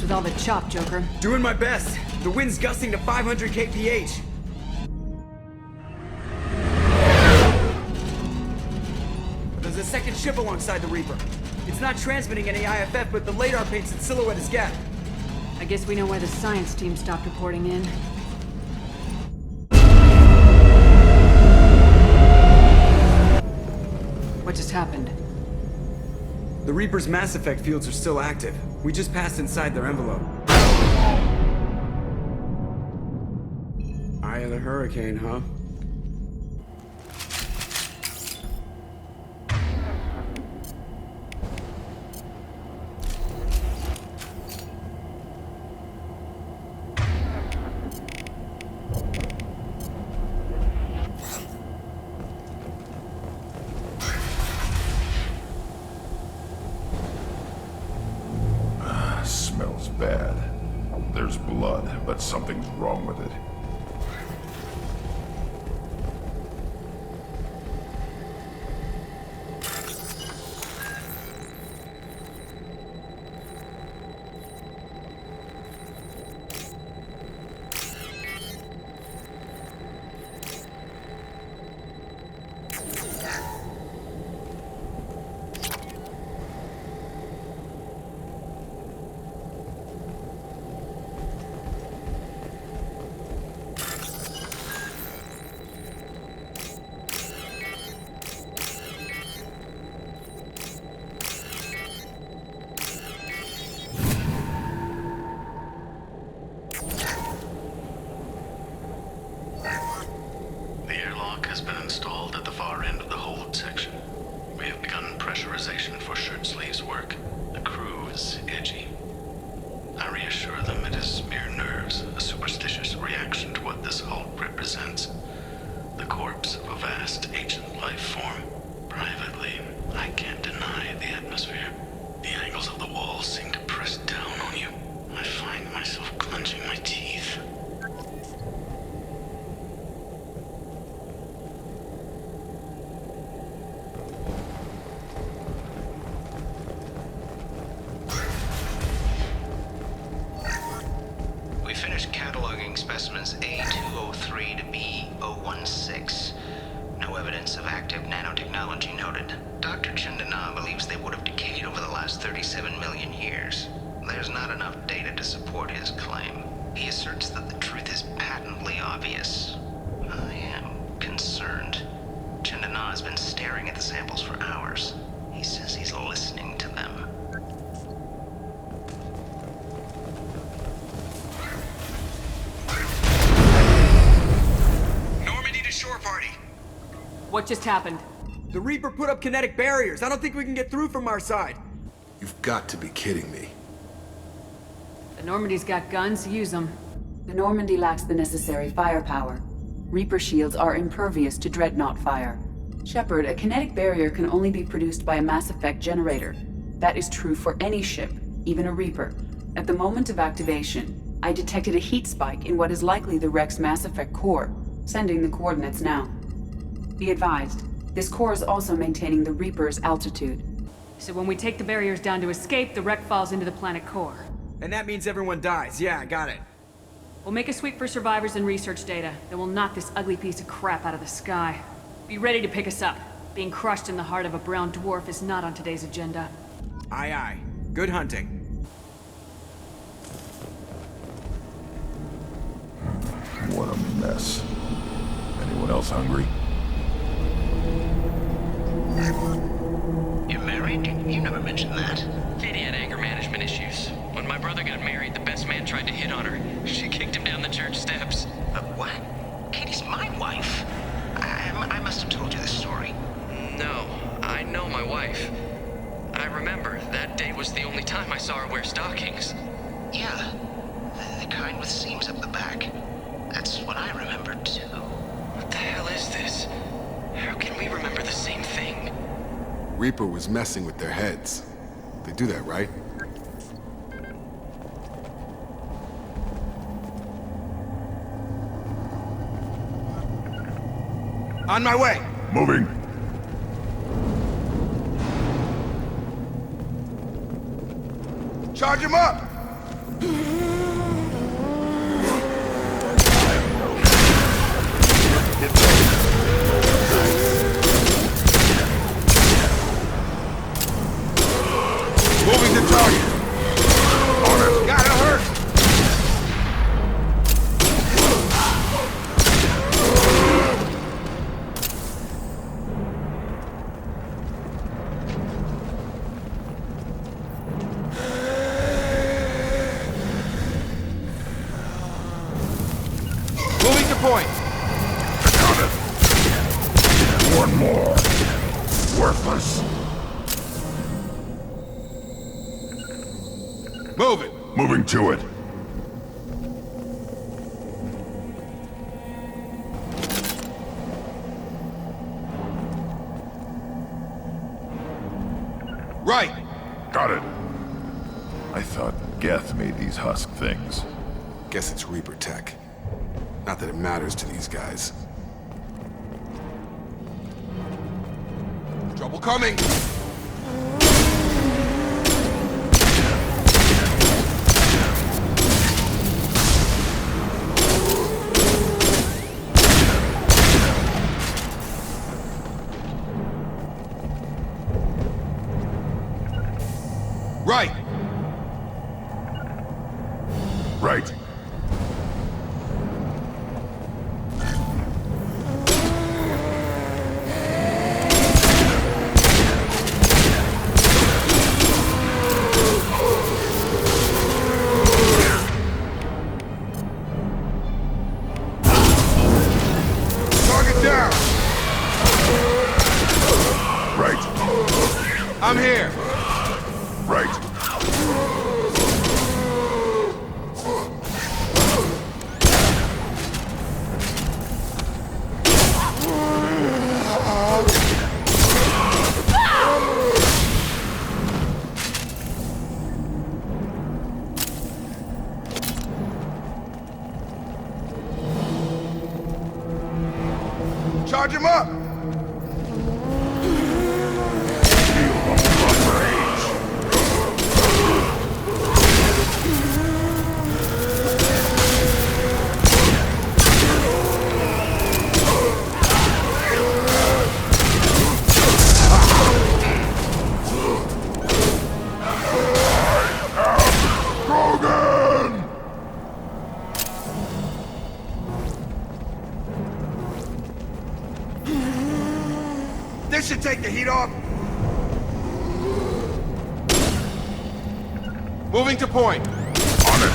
with all the chop, Joker? Doing my best. The wind's gusting to 500 kph. There's a second ship alongside the Reaper. It's not transmitting any IFF, but the radar paints its silhouette as Geth. I guess we know why the science team stopped reporting in. What just happened? The Reaper's mass effect fields are still active. We just passed inside their envelope. Eye of the hurricane, huh? Smells bad. There's blood, but something's wrong with it. Has been installed at the far end of the hold section. We have begun pressurization for shirt sleeves work. The crew is edgy. I reassure them it is mere nerves, a superstitious reaction to what this hold represents. The corpse of a vast ancient life form. Privately, I can't deny the atmosphere. The angles of the walls seem to press down on you. I find myself clenching my teeth. Specimens A203 to B016. No evidence of active nanotechnology noted. Dr. Chandana believes they would have decayed over the last 37 million years. There's not enough data to support his claim. He asserts that the truth is patently obvious. I am concerned. Chandana has been staring at the samples for hours. He says he's listening to them. Party. What just happened? The Reaper put up kinetic barriers. I don't think we can get through from our side. You've got to be kidding me. The Normandy's got guns, use them. The Normandy lacks the necessary firepower. Reaper shields are impervious to dreadnought fire. Shepard, a kinetic barrier can only be produced by a mass effect generator. That is true for any ship, even a Reaper. At the moment of activation, I detected a heat spike in what is likely the wreck's mass effect core. Sending the coordinates now. Be advised, this core is also maintaining the Reaper's altitude. So when we take the barriers down to escape, the wreck falls into the planet core. And that means everyone dies. Yeah, I got it. We'll make a sweep for survivors and research data. Then we'll knock this ugly piece of crap out of the sky. Be ready to pick us up. Being crushed in the heart of a brown dwarf is not on today's agenda. Aye, aye. Good hunting. What a mess. Anyone else hungry? You're married? You never mentioned that. Katie had anger management issues. When my brother got married, the best man tried to hit on her. She kicked him down the church steps. What? Katie's my wife. I must have told you this story. No, I know my wife. I remember, that day was the only time I saw her wear stockings. Yeah, the kind with seams up the back. That's what I remember, too. What the hell is this? How can we remember the same thing? Reaper was messing with their heads. They do that, right? On my way! Moving. Charge him up! Moving to target. On it. Gotta hurt. Moving to point. Got it. One more. Worthless. Move it. Moving to it. Right. Got it. I thought Geth made these husk things. Guess it's Reaper tech. Not that it matters to these guys. Trouble coming. Right. Right. Target down. Right. I'm here. Right. Charge him up. Feel the blood rage. Krogan! This should take the heat off. Moving to point. On it.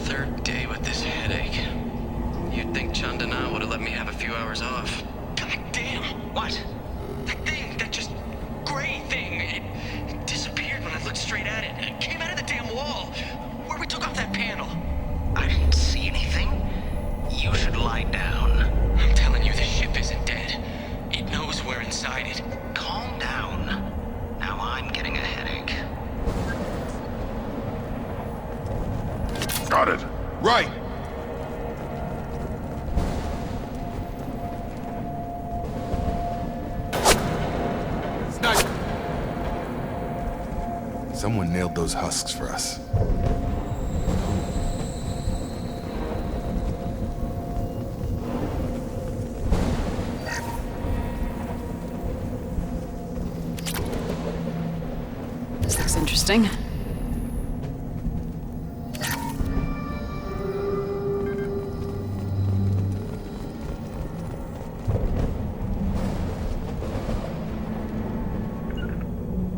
Third day with this headache. You'd think Chandana would have let me have a few hours off. God damn! What? That thing, that just gray thing, it disappeared when I looked straight at it. It came out of the damn wall, where we took off that panel. I didn't see anything. You should lie down. I'm telling you, the ship isn't dead. It knows we're inside it. Calm down. Now I'm getting a headache. Got it. Right. Sniper. Someone nailed those husks for us. This looks interesting.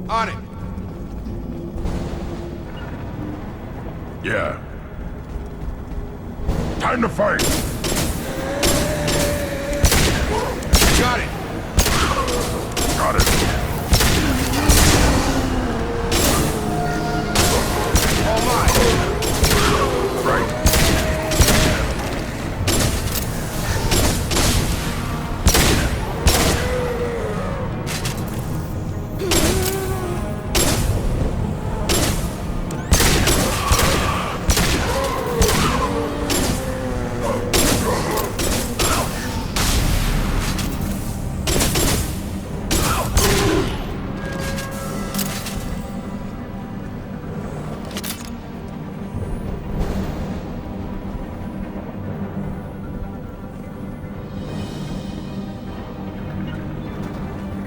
On it. Yeah. Time to fight. Got it. Got it. All mine. Right.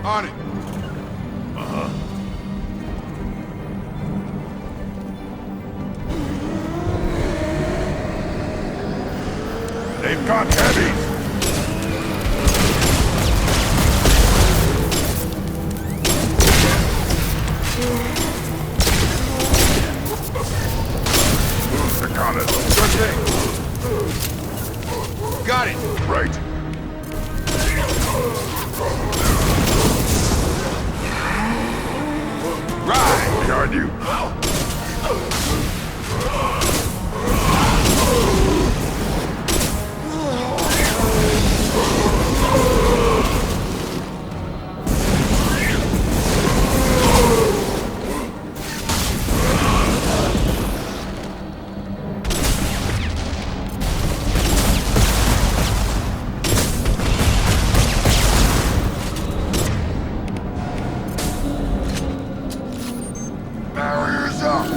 On it. They've got heavies! I got it. Sure thing. Got it. Right. Right. Behind you. Barriers up!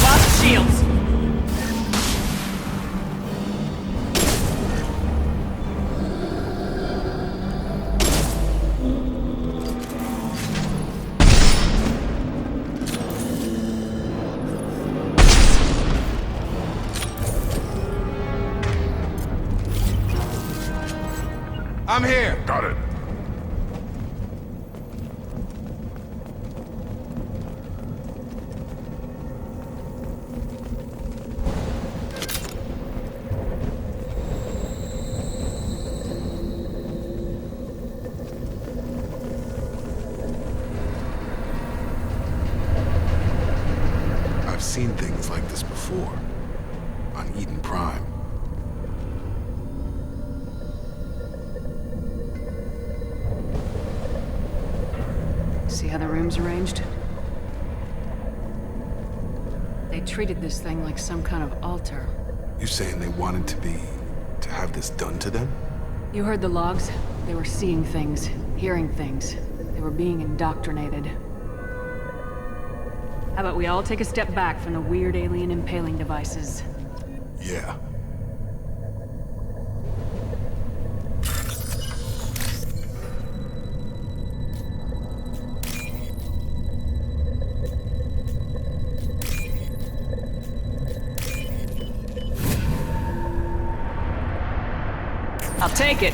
Lost shields. I'm here. Got it. I've seen things like this before. On Eden Prime. See how the room's arranged? They treated this thing like some kind of altar. You saying they wanted to have this done to them? You heard the logs? They were seeing things, hearing things. They were being indoctrinated. How about we all take a step back from the weird alien impaling devices? Yeah. I'll take it.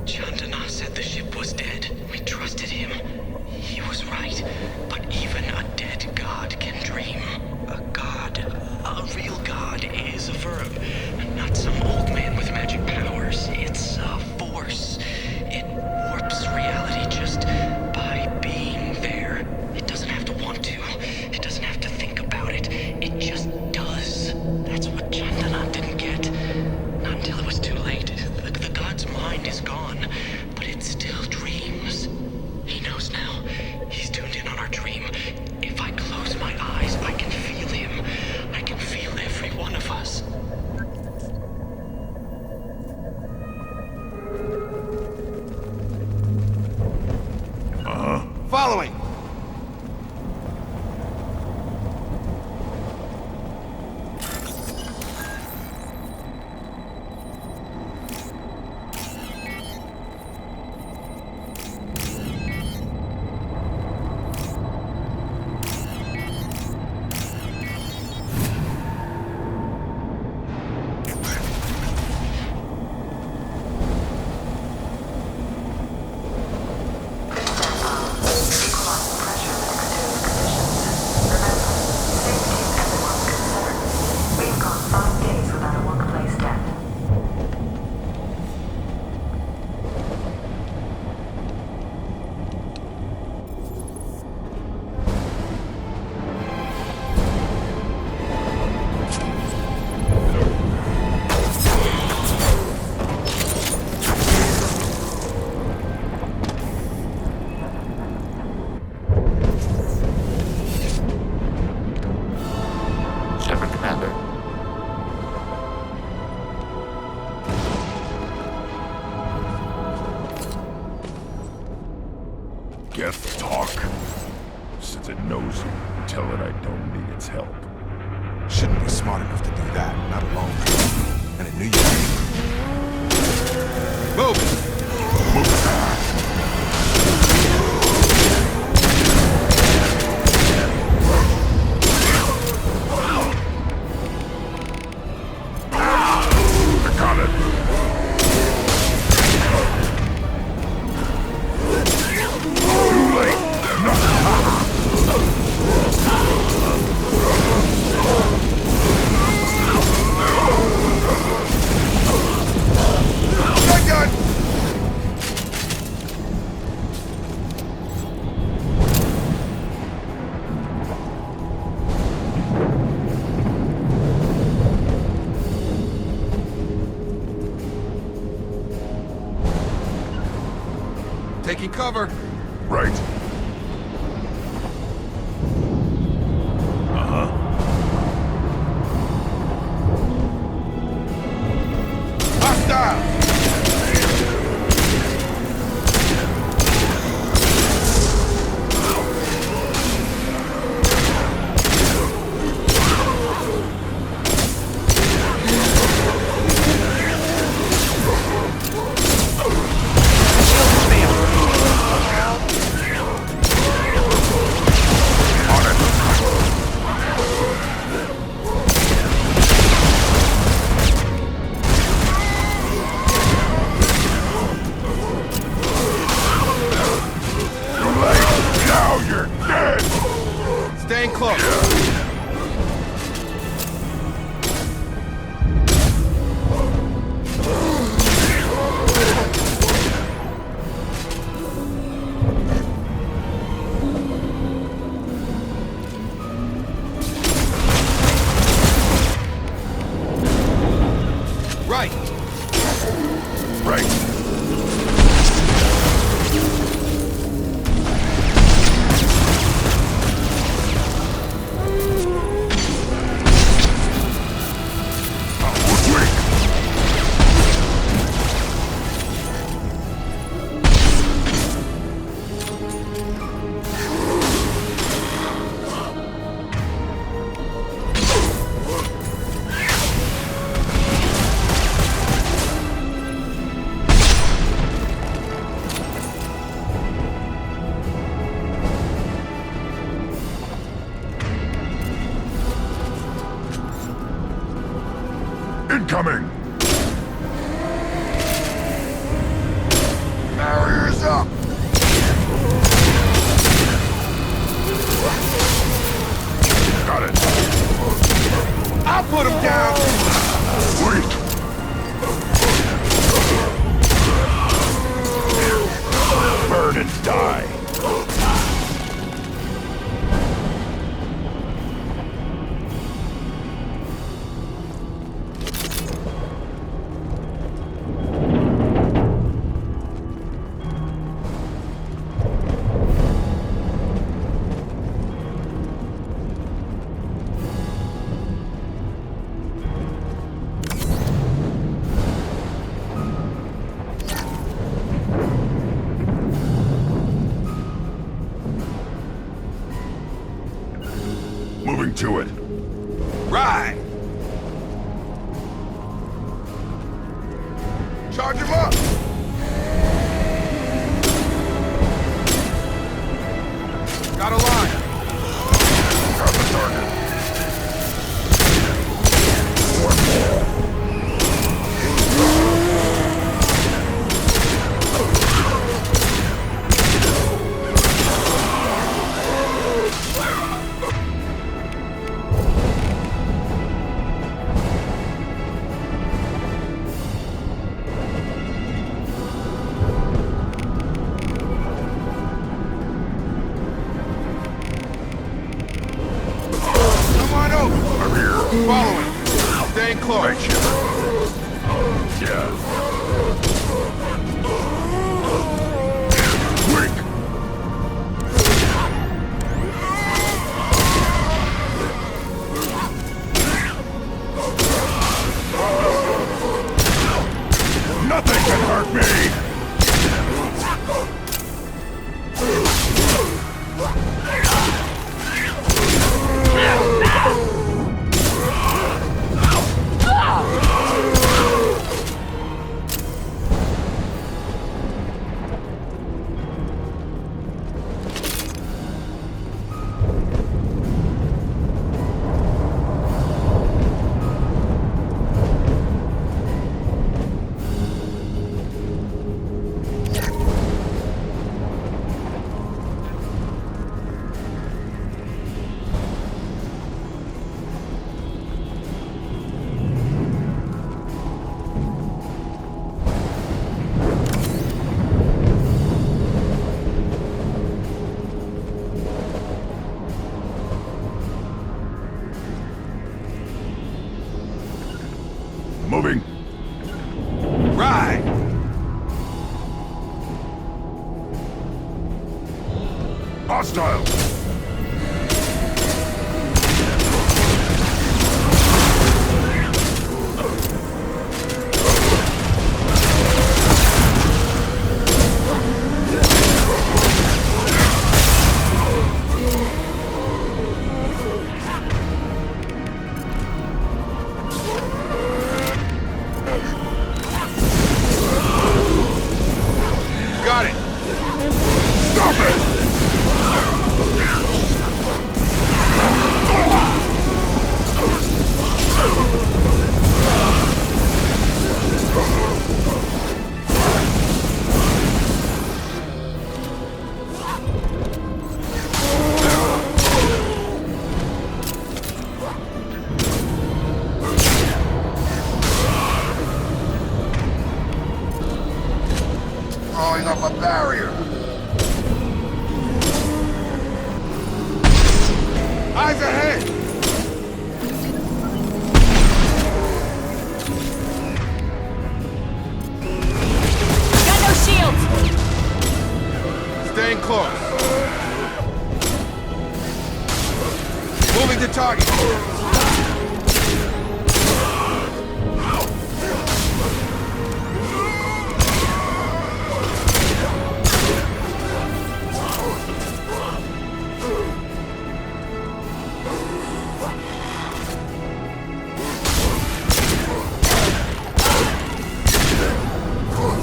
Chandana said the ship was dead. We trusted him. He was right. But even a dead god can dream. A god, a real god, is a verb. Not some old man with magic powers. It's a force. It warps reality just by being there. It doesn't have to want to. It doesn't have to think about it. It just does. That's what Chandana didn't get. Not until it was too late. The god's mind is gone, but it still dreams. He knows now. He's tuned in on our dream. If I close my eyes, I can feel him. I can feel every one of us. Following. Geth talk? Since it knows you, tell it I don't need its help. Shouldn't be smart enough to do that, not alone. And it knew you. Move it! I got it. Too late. Gun! Taking cover. Right. Hostile! Now you're dead! Staying close. Right. Right. Incoming! Barriers up! Got it! I'll put him down! Wait! Burn and die! Moving to it. Right! Charge him up! Got a line. Got the target. Following. Staying close. Right, Shepard. Yeah. Quick! Nothing can hurt me! Hostile! Got it! Stop it! Throwing up a barrier! Eyes ahead! Got no shields! Staying close. Moving to target.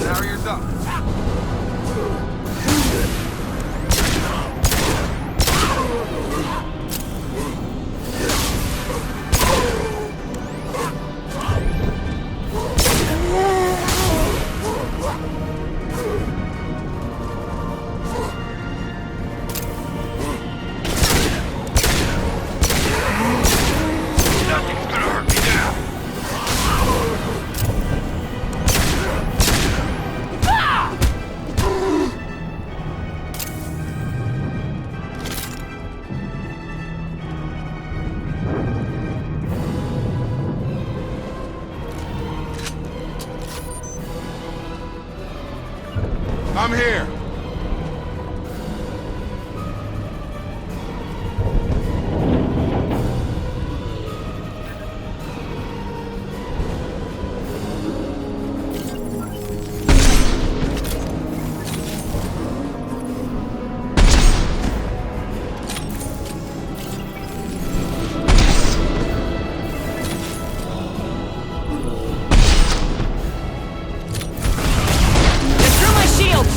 Barriers up. Nothing's gonna hurt me now! I'm here. Through my shields!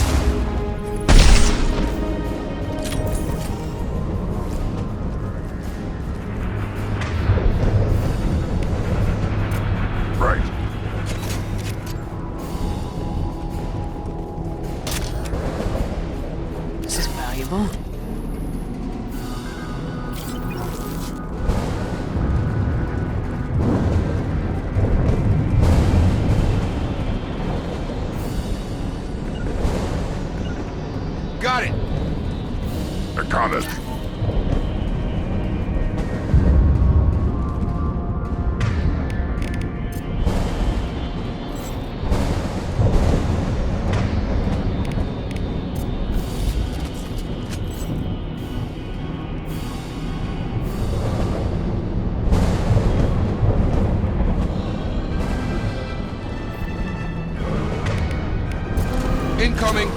Right. This is valuable. Got it. I got it. Incoming.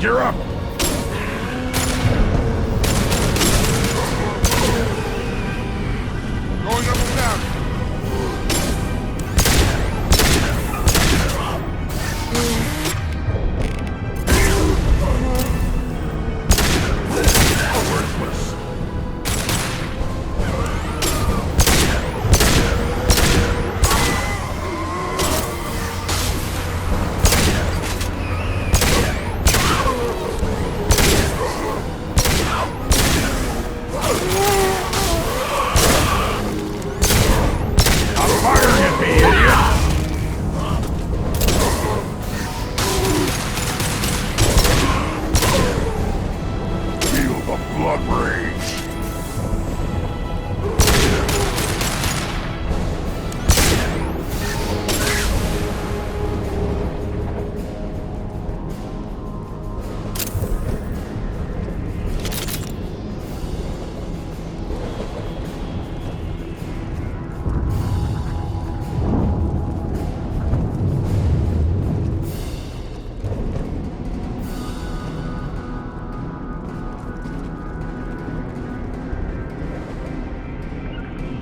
Gear up! Going up and down. Worthless.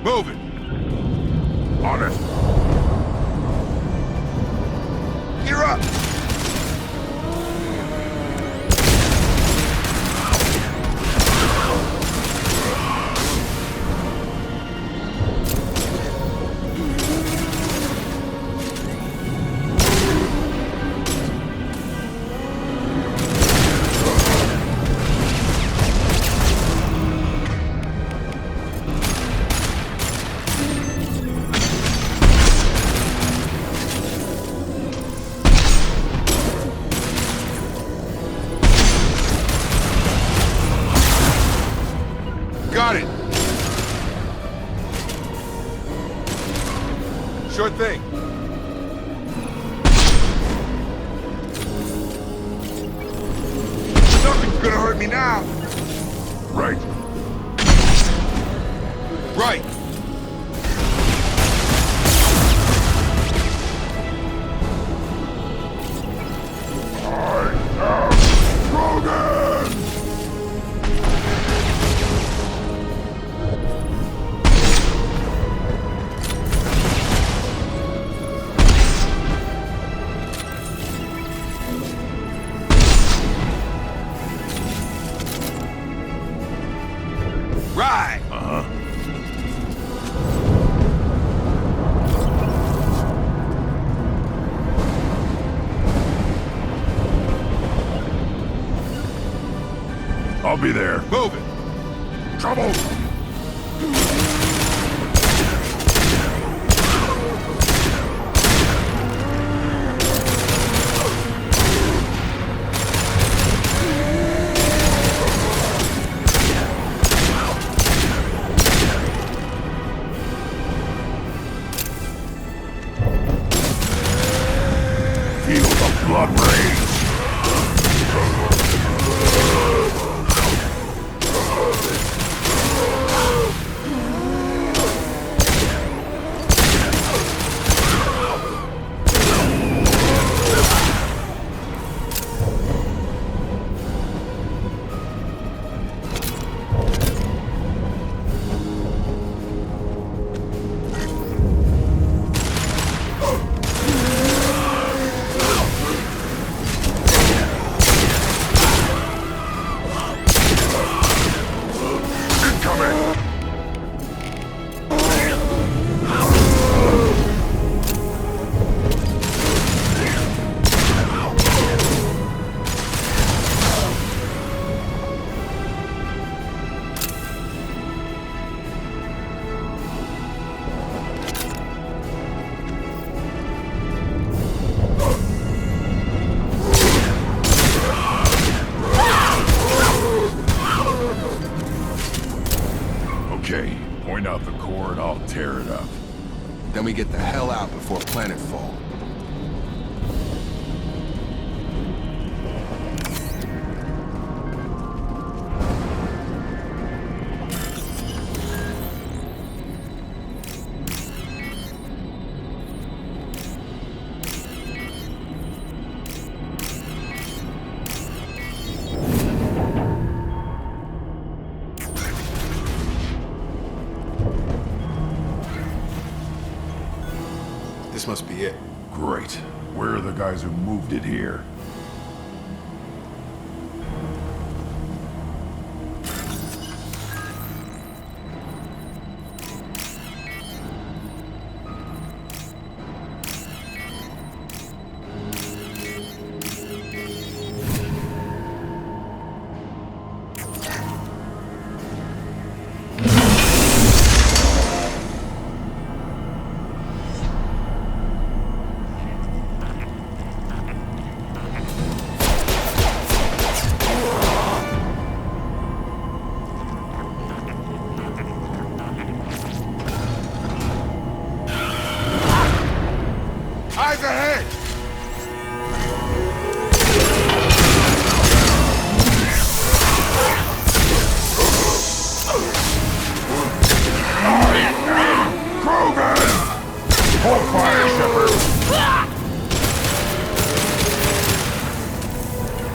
Move it. On it. Gear up. Got it. Sure thing. Something's gonna hurt me now. Right. Right. I am Rogan! Right. Uh-huh. I'll be there. Move it. Trouble! Feel the blood rage! Okay, point out the core and I'll tear it up. Then we get the hell out before planetfall. This must be it. Great. Where are the guys who moved it here? Eyes ahead! Krogan! Hold fire, Shepard!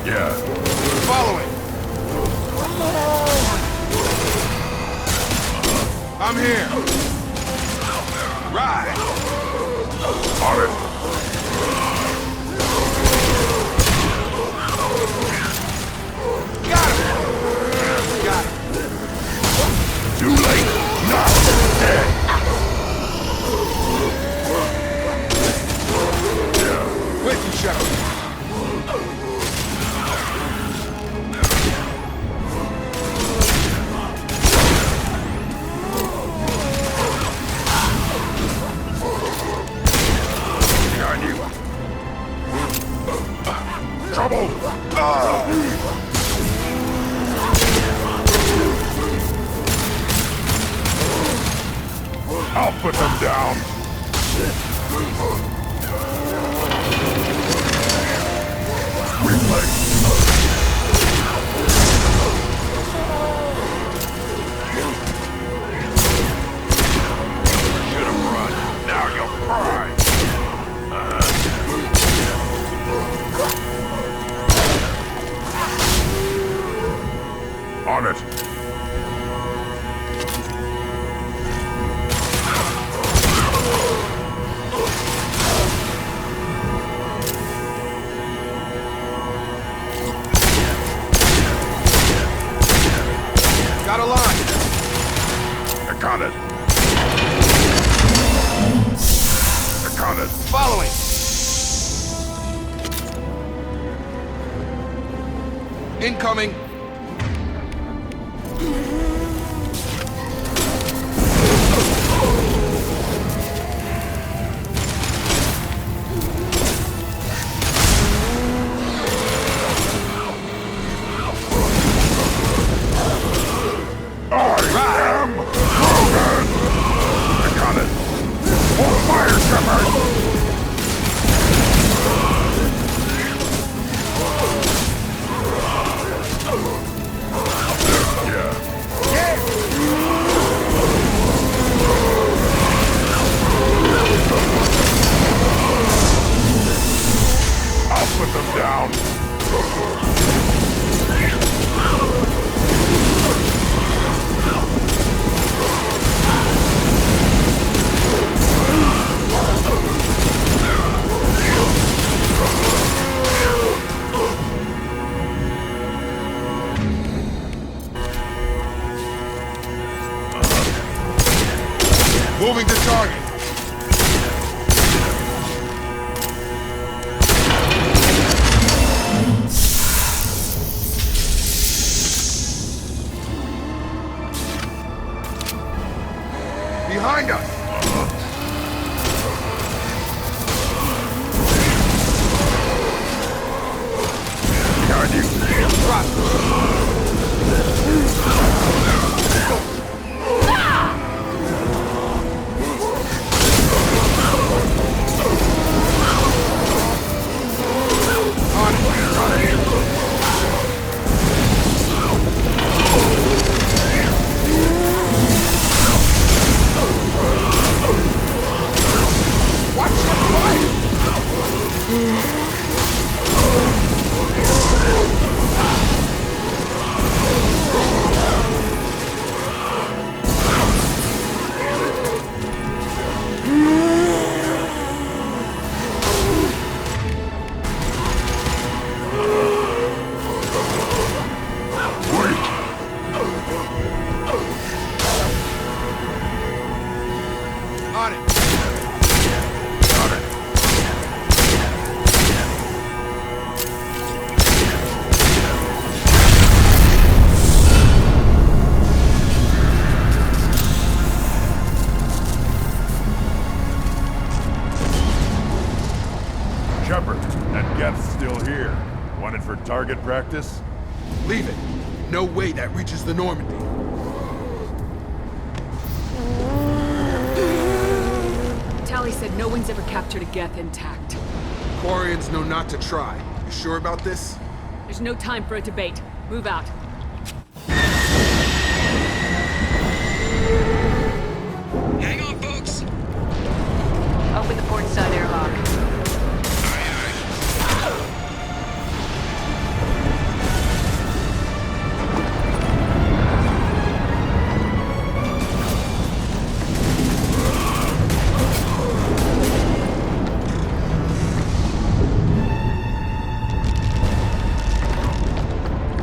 Yeah. Following! I'm here! Ride! On it! Got him! Got him! Too late! Not dead! With you, Shepard. Behind you! Trouble! I'll put them down! Replay! Should've run. Now you'll cry! On it! Got a line. I got it. I got it. Following. Incoming. Moving to target. Behind us. Behind you. it for target practice? Leave it. No way that reaches the Normandy. Tally said no one's ever captured a Geth intact. Quarians know not to try. You sure about this? There's no time for a debate. Move out. Hang on, folks! Open the port side airlock.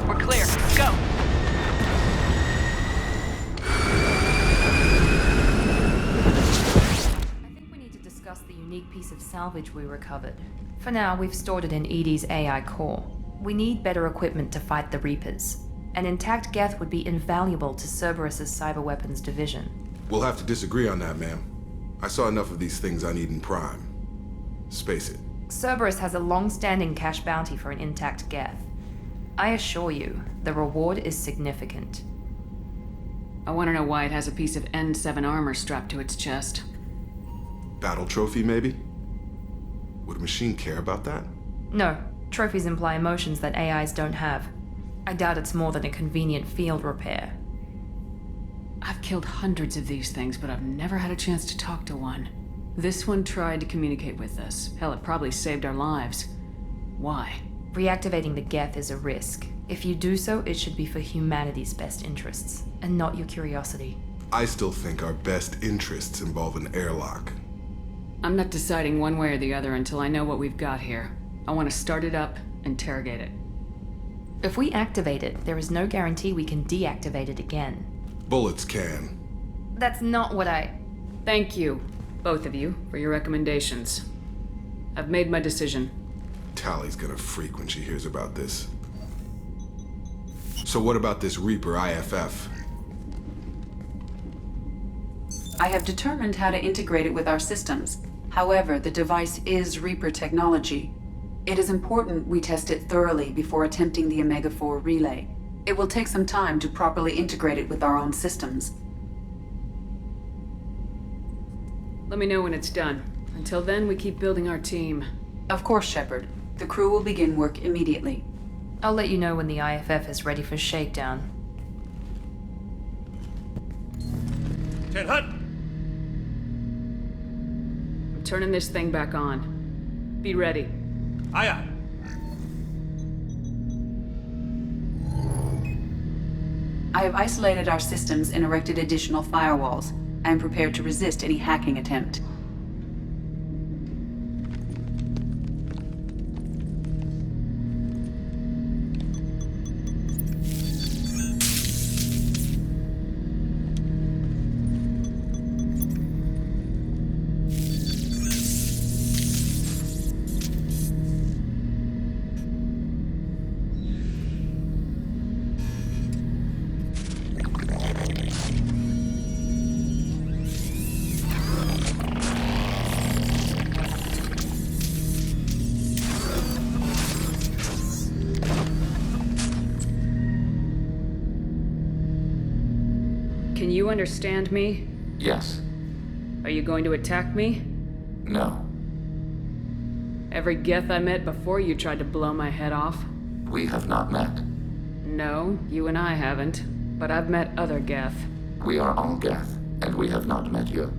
We're clear. Go. I think we need to discuss the unique piece of salvage we recovered. For now, we've stored it in Edie's AI core. We need better equipment to fight the Reapers. An intact Geth would be invaluable to Cerberus's cyber weapons division. We'll have to disagree on that, ma'am. I saw enough of these things on Eden Prime. Space it. Cerberus has a long-standing cash bounty for an intact Geth. I assure you, the reward is significant. I want to know why it has a piece of N7 armor strapped to its chest. Battle trophy, maybe? Would a machine care about that? No, trophies imply emotions that AIs don't have. I doubt it's more than a convenient field repair. I've killed hundreds of these things, but I've never had a chance to talk to one. This one tried to communicate with us. Hell, it probably saved our lives. Why? Reactivating the Geth is a risk. If you do so, it should be for humanity's best interests, and not your curiosity. I still think our best interests involve an airlock. I'm not deciding one way or the other until I know what we've got here. I want to start it up, interrogate it. If we activate it, there is no guarantee we can deactivate it again. Bullets can. That's not what I... Thank you, both of you, for your recommendations. I've made my decision. Tally's gonna freak when she hears about this. So what about this Reaper IFF? I have determined how to integrate it with our systems. However, the device is Reaper technology. It is important we test it thoroughly before attempting the Omega-4 relay. It will take some time to properly integrate it with our own systems. Let me know when it's done. Until then, we keep building our team. Of course, Shepard. The crew will begin work immediately. I'll let you know when the IFF is ready for shakedown. Ten Hut! I'm turning this thing back on. Be ready. Aye, aye. I have isolated our systems and erected additional firewalls. I am prepared to resist any hacking attempt. Can you understand me? Yes. Are you going to attack me? No. Every Geth I met before you tried to blow my head off. We have not met. No, you and I haven't. But I've met other Geth. We are all Geth, and we have not met you.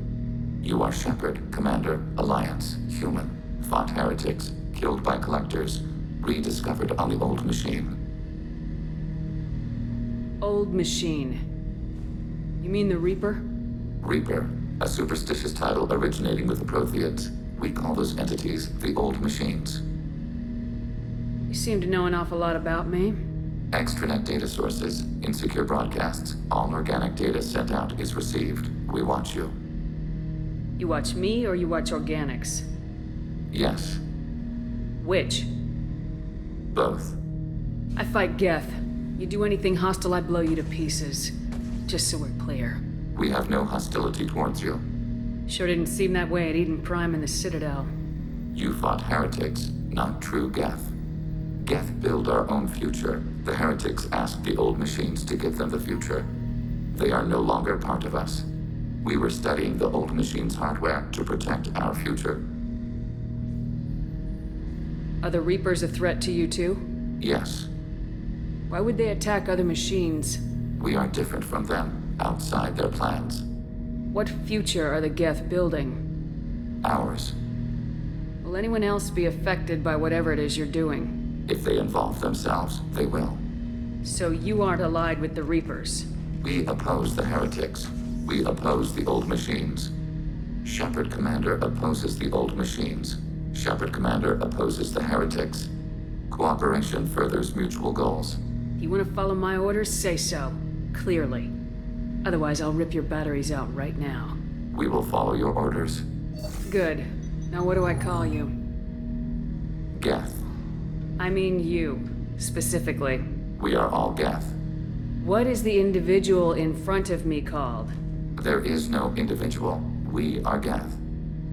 You are Shepard, Commander, Alliance, human, fought heretics, killed by collectors, rediscovered on the old machine. Old machine. You mean the Reaper? Reaper, a superstitious title originating with the Protheans. We call those entities the old machines. You seem to know an awful lot about me. Extranet data sources, insecure broadcasts, all organic data sent out is received. We watch you. You watch me or you watch organics? Yes. Which? Both. I fight Geth. You do anything hostile, I blow you to pieces. Just so we're clear. We have no hostility towards you. Sure didn't seem that way at Eden Prime and the Citadel. You fought heretics, not true Geth. Geth build our own future. The heretics asked the old machines to give them the future. They are no longer part of us. We were studying the old machines' hardware to protect our future. Are the Reapers a threat to you too? Yes. Why would they attack other machines? We are different from them, outside their plans. What future are the Geth building? Ours. Will anyone else be affected by whatever it is you're doing? If they involve themselves, they will. So you aren't allied with the Reapers? We oppose the heretics. We oppose the old machines. Shepard Commander opposes the old machines. Shepard Commander opposes the heretics. Cooperation furthers mutual goals. You want to follow my orders? Say so. Clearly. Otherwise, I'll rip your batteries out right now. We will follow your orders. Good. Now what do I call you? Geth. I mean you, specifically. We are all Geth. What is the individual in front of me called? There is no individual. We are Geth.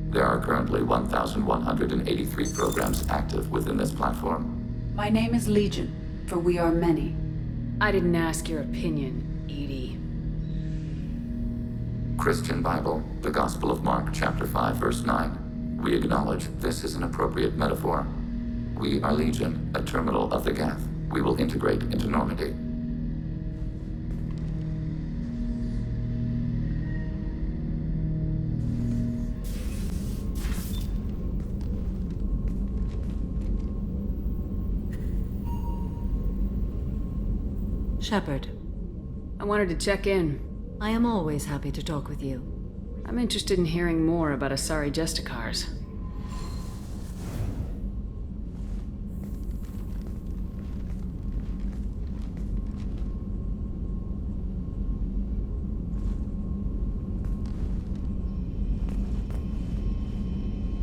There are currently 1,183 programs active within this platform. My name is Legion, for we are many. I didn't ask your opinion, Edie. Christian Bible, the Gospel of Mark, chapter 5, verse 9. We acknowledge this is an appropriate metaphor. We are Legion, a terminal of the Geth. We will integrate into Normandy. Shepard. I wanted to check in. I am always happy to talk with you. I'm interested in hearing more about Asari Justicars.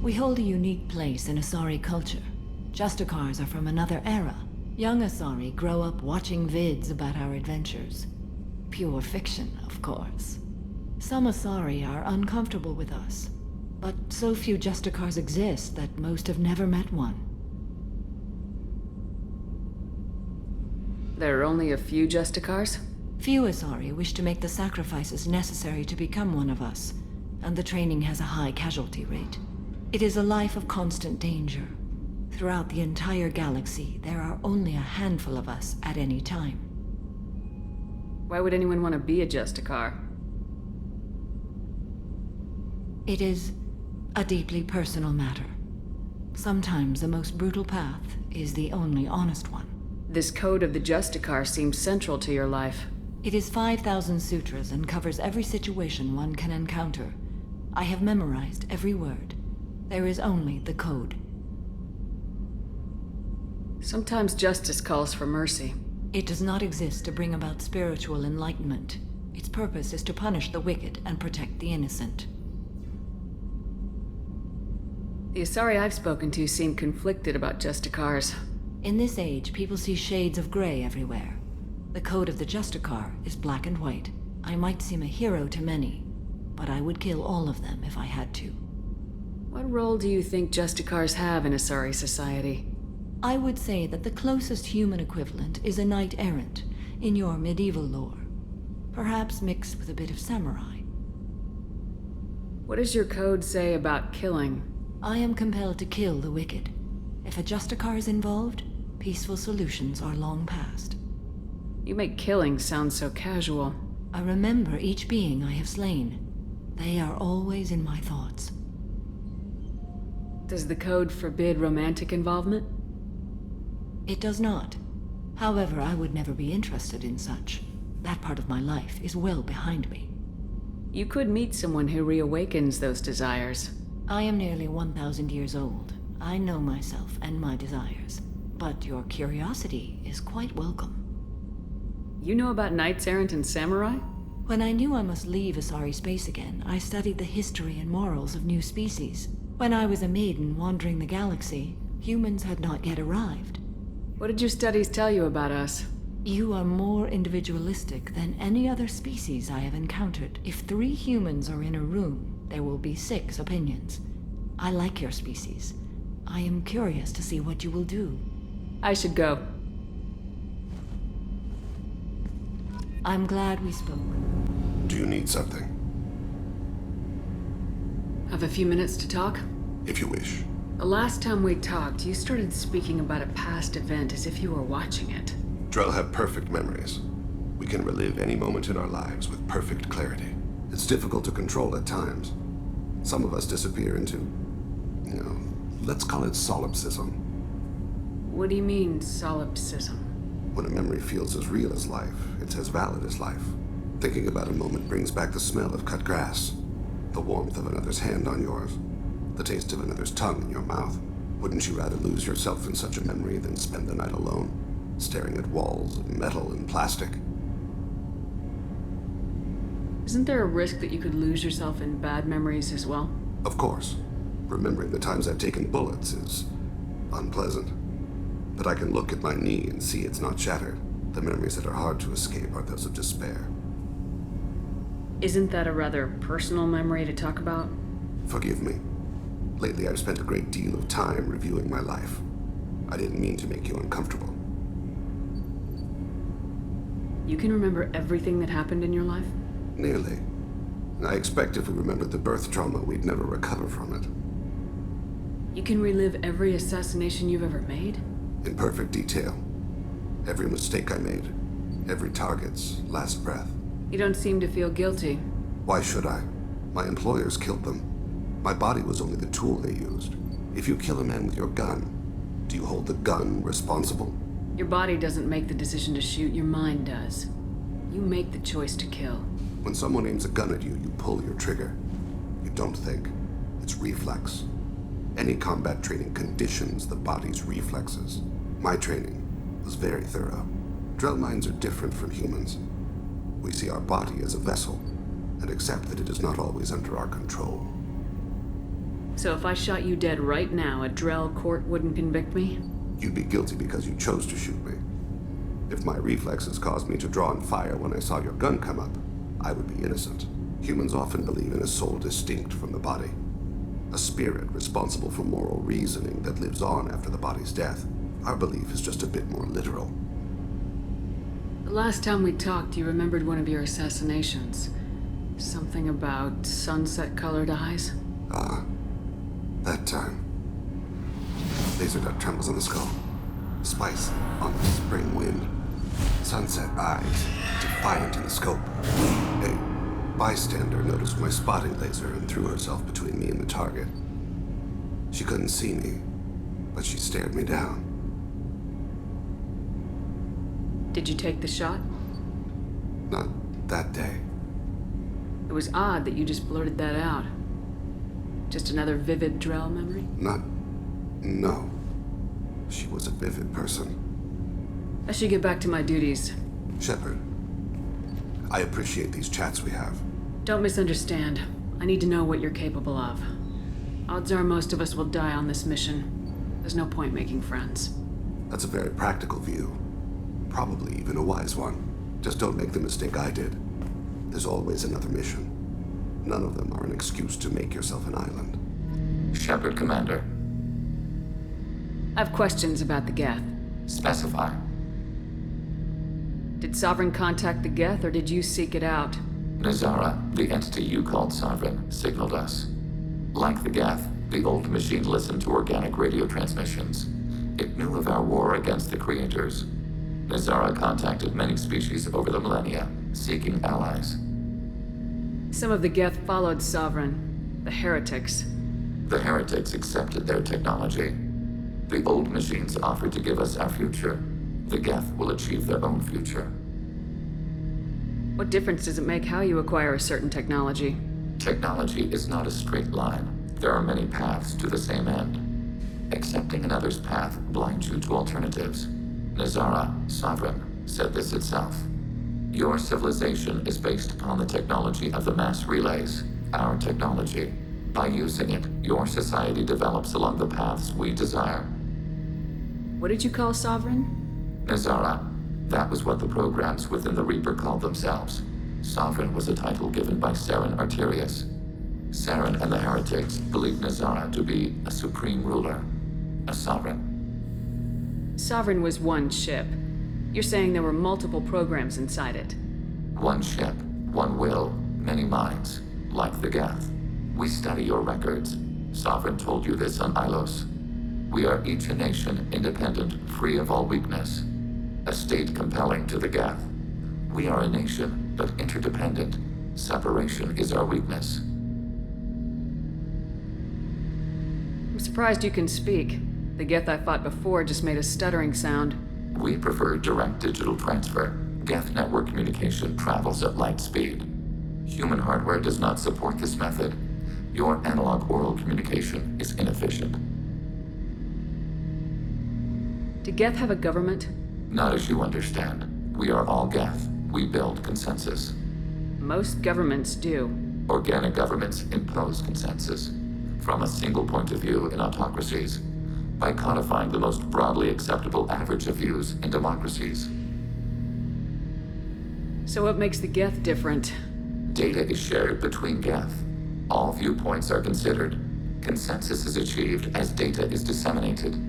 We hold a unique place in Asari culture. Justicars are from another era. Young Asari grow up watching vids about our adventures. Pure fiction, of course. Some Asari are uncomfortable with us, but so few Justicars exist that most have never met one. There are only a few Justicars? Few Asari wish to make the sacrifices necessary to become one of us, and the training has a high casualty rate. It is a life of constant danger. Throughout the entire galaxy, there are only a handful of us at any time. Why would anyone want to be a Justicar? It is a deeply personal matter. Sometimes the most brutal path is the only honest one. This code of the Justicar seems central to your life. It is 5,000 sutras and covers every situation one can encounter. I have memorized every word. There is only the code. Sometimes justice calls for mercy. It does not exist to bring about spiritual enlightenment. Its purpose is to punish the wicked and protect the innocent. The Asari I've spoken to seem conflicted about Justicars. In this age, people see shades of gray everywhere. The code of the Justicar is black and white. I might seem a hero to many, but I would kill all of them if I had to. What role do you think Justicars have in Asari society? I would say that the closest human equivalent is a knight-errant in your medieval lore. Perhaps mixed with a bit of samurai. What does your code say about killing? I am compelled to kill the wicked. If a Justicar is involved, peaceful solutions are long past. You make killing sound so casual. I remember each being I have slain. They are always in my thoughts. Does the code forbid romantic involvement? It does not. However, I would never be interested in such. That part of my life is well behind me. You could meet someone who reawakens those desires. I am nearly 1,000 years old. I know myself and my desires. But your curiosity is quite welcome. You know about knights errant and samurai? When I knew I must leave Asari space again, I studied the history and morals of new species. When I was a maiden wandering the galaxy, humans had not yet arrived. What did your studies tell you about us? You are more individualistic than any other species I have encountered. If 3 humans are in a room, there will be 6 opinions. I like your species. I am curious to see what you will do. I should go. I'm glad we spoke. Do you need something? Have a few minutes to talk? If you wish. The last time we talked, you started speaking about a past event as if you were watching it. Drell have perfect memories. We can relive any moment in our lives with perfect clarity. It's difficult to control at times. Some of us disappear into, let's call it solipsism. What do you mean, solipsism? When a memory feels as real as life, it's as valid as life. Thinking about a moment brings back the smell of cut grass, the warmth of another's hand on yours, the taste of another's tongue in your mouth. Wouldn't you rather lose yourself in such a memory than spend the night alone, staring at walls of metal and plastic? Isn't there a risk that you could lose yourself in bad memories as well? Of course. Remembering the times I've taken bullets is unpleasant. But I can look at my knee and see it's not shattered. The memories that are hard to escape are those of despair. Isn't that a rather personal memory to talk about? Forgive me. Lately I've spent a great deal of time reviewing my life. I didn't mean to make you uncomfortable. You can remember everything that happened in your life? Nearly. I expect if we remembered the birth trauma, we'd never recover from it. You can relive every assassination you've ever made? In perfect detail. Every mistake I made. Every target's last breath. You don't seem to feel guilty. Why should I? My employers killed them. My body was only the tool they used. If you kill a man with your gun, do you hold the gun responsible? Your body doesn't make the decision to shoot, your mind does. You make the choice to kill. When someone aims a gun at you, you pull your trigger. You don't think. It's reflex. Any combat training conditions the body's reflexes. My training was very thorough. Drell minds are different from humans. We see our body as a vessel, and accept that it is not always under our control. So if I shot you dead right now, a Drell court wouldn't convict me? You'd be guilty because you chose to shoot me. If my reflexes caused me to draw and fire when I saw your gun come up, I would be innocent. Humans often believe in a soul distinct from the body. A spirit responsible for moral reasoning that lives on after the body's death. Our belief is just a bit more literal. The last time we talked, you remembered one of your assassinations. Something about sunset-colored eyes? Ah, that time. Laser dot trembles on the skull. Spice on the spring wind. Sunset eyes, defiant in the scope. A bystander noticed my spotting laser and threw herself between me and the target. She couldn't see me, but she stared me down. Did you take the shot? Not that day. It was odd that you just blurted that out. Just another vivid Drell memory? No. She was a vivid person. I should get back to my duties. Shepard, I appreciate these chats we have. Don't misunderstand. I need to know what you're capable of. Odds are most of us will die on this mission. There's no point making friends. That's a very practical view. Probably even a wise one. Just don't make the mistake I did. There's always another mission. None of them are an excuse to make yourself an island. Shepard, Commander. I have questions about the Geth. Specify. Did Sovereign contact the Geth, or did you seek it out? Nazara, the entity you called Sovereign, signaled us. Like the Geth, the old machine listened to organic radio transmissions. It knew of our war against the creators. Nazara contacted many species over the millennia, seeking allies. Some of the Geth followed Sovereign, the heretics. The heretics accepted their technology. The old machines offered to give us our future. The Geth will achieve their own future. What difference does it make how you acquire a certain technology? Technology is not a straight line. There are many paths to the same end. Accepting another's path blinds you to alternatives. Nazara, Sovereign, said this itself. Your civilization is based upon the technology of the mass relays, our technology. By using it, your society develops along the paths we desire. What did you call Sovereign? Nazara. That was what the programs within the Reaper called themselves. Sovereign was a title given by Saren Arterius. Saren and the heretics believed Nazara to be a supreme ruler, a sovereign. Sovereign was one ship. You're saying there were multiple programs inside it. One ship, one will, many minds, like the Geth. We study your records. Sovereign told you this on Ilos. We are each a nation, independent, free of all weakness. A state compelling to the Geth. We are a nation, but interdependent. Separation is our weakness. I'm surprised you can speak. The Geth I fought before just made a stuttering sound. We prefer direct digital transfer. Geth network communication travels at light speed. Human hardware does not support this method. Your analog oral communication is inefficient. Do Geth have a government? Not as you understand. We are all Geth. We build consensus. Most governments do. Organic governments impose consensus. From a single point of view in autocracies. By codifying the most broadly acceptable average of views in democracies. So what makes the Geth different? Data is shared between Geth. All viewpoints are considered. Consensus is achieved as data is disseminated.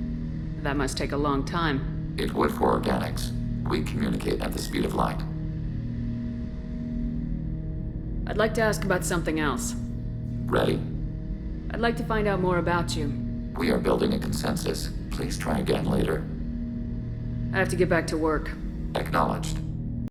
That must take a long time. It would for organics. We communicate at the speed of light. I'd like to ask about something else. Ready? I'd like to find out more about you. We are building a consensus. Please try again later. I have to get back to work. Acknowledged.